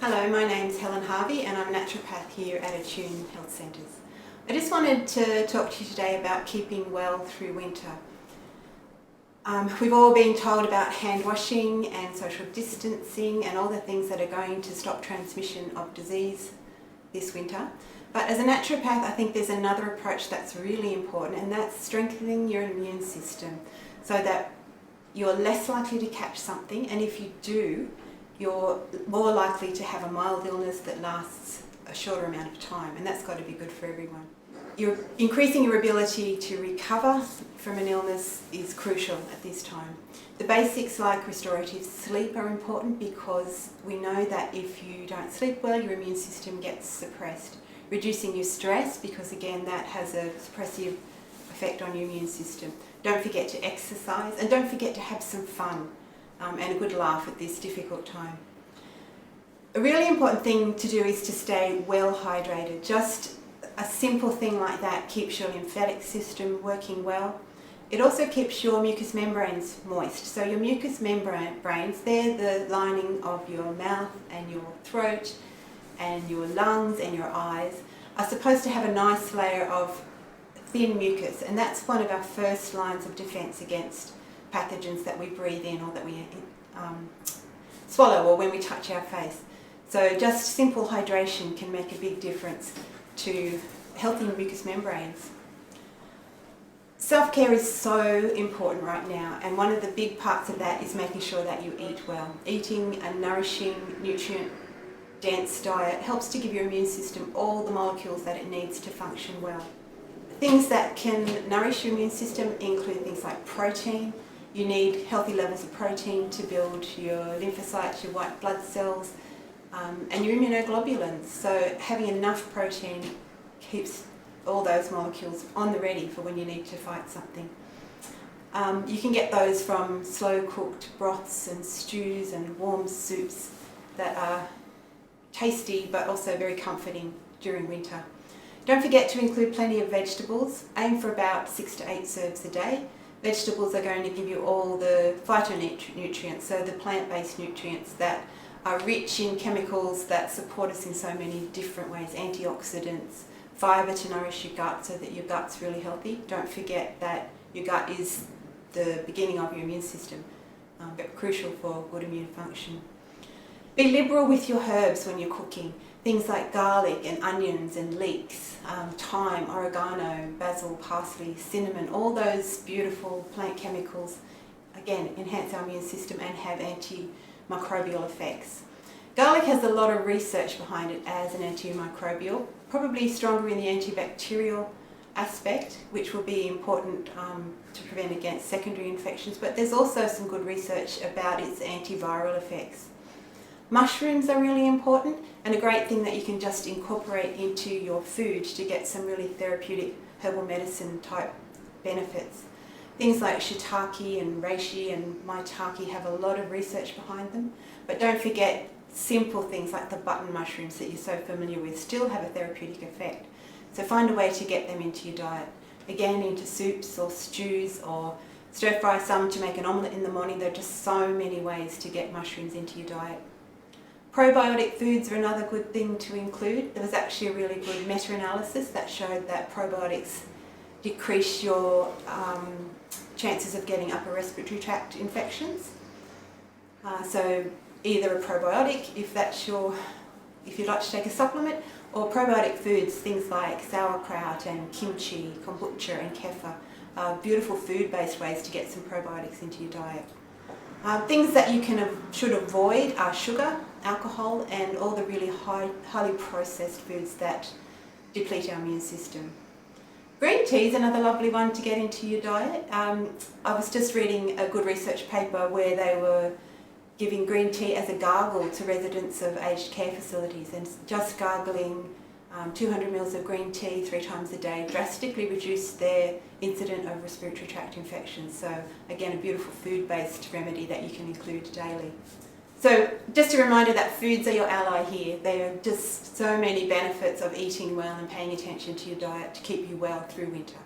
Hello, my name's Helen Harvey and I'm a naturopath here at Attune Health Centres. I just wanted to talk to you today about keeping well through winter. We've all been told about hand washing and social distancing and all the things that are going to stop transmission of disease this winter. But as a naturopath, I think there's another approach that's really important, and that's strengthening your immune system so that you're less likely to catch something, and if you do, you're more likely to have a mild illness that lasts a shorter amount of time, and that's got to be good for everyone. You're increasing your ability to recover from an illness is crucial at this time. The basics like restorative sleep are important because we know that if you don't sleep well, your immune system gets suppressed. Reducing your stress, because again that has a suppressive effect on your immune system. Don't forget to exercise, and don't forget to have some fun and a good laugh at this difficult time. A really important thing to do is to stay well hydrated. Just a simple thing like that keeps your lymphatic system working well. It also keeps your mucous membranes moist. So your mucous membranes, they're the lining of your mouth and your throat and your lungs and your eyes, are supposed to have a nice layer of thin mucus, and that's one of our first lines of defence against pathogens that we breathe in or that we swallow or when we touch our face. So just simple hydration can make a big difference to healthy mucous membranes. Self-care is so important right now, and one of the big parts of that is making sure that you eat well. Eating a nourishing, nutrient-dense diet helps to give your immune system all the molecules that it needs to function well. Things that can nourish your immune system include things like protein. You need healthy levels of protein to build your lymphocytes, your white blood cells, and your immunoglobulins. So having enough protein keeps all those molecules on the ready for when you need to fight something. You can get those from slow-cooked broths and stews and warm soups that are tasty but also very comforting during winter. Don't forget to include plenty of vegetables. Aim for about 6 to 8 serves a day. Vegetables are going to give you all the phytonutrients, so the plant-based nutrients that are rich in chemicals that support us in so many different ways. Antioxidants, fibre to nourish your gut so that your gut's really healthy. Don't forget that your gut is the beginning of your immune system, but crucial for good immune function. Be liberal with your herbs when you're cooking. Things like garlic and onions and leeks, thyme, oregano, basil, parsley, cinnamon, all those beautiful plant chemicals, again, enhance our immune system and have antimicrobial effects. Garlic has a lot of research behind it as an antimicrobial, probably stronger in the antibacterial aspect, which will be important to prevent against secondary infections, but there's also some good research about its antiviral effects. Mushrooms are really important, and a great thing that you can just incorporate into your food to get some really therapeutic herbal medicine type benefits. Things like shiitake and reishi and maitake have a lot of research behind them, but don't forget simple things like the button mushrooms that you're so familiar with still have a therapeutic effect. So find a way to get them into your diet. Again, into soups or stews, or stir fry some to make an omelette in the morning. There are just so many ways to get mushrooms into your diet. Probiotic foods are another good thing to include. There was actually a really good meta-analysis that showed that probiotics decrease your chances of getting upper respiratory tract infections. So either a probiotic, if you'd like to take a supplement, or probiotic foods, things like sauerkraut and kimchi, kombucha and kefir, are beautiful food-based ways to get some probiotics into your diet. Things that you should avoid are sugar, alcohol, and all the really highly processed foods that deplete our immune system. Green tea is another lovely one to get into your diet. I was just reading a good research paper where they were giving green tea as a gargle to residents of aged care facilities, and just gargling 200 ml of green tea 3 times a day drastically reduced their incident of respiratory tract infections. So again, a beautiful food-based remedy that you can include daily. So just a reminder that foods are your ally here. There are just so many benefits of eating well and paying attention to your diet to keep you well through winter.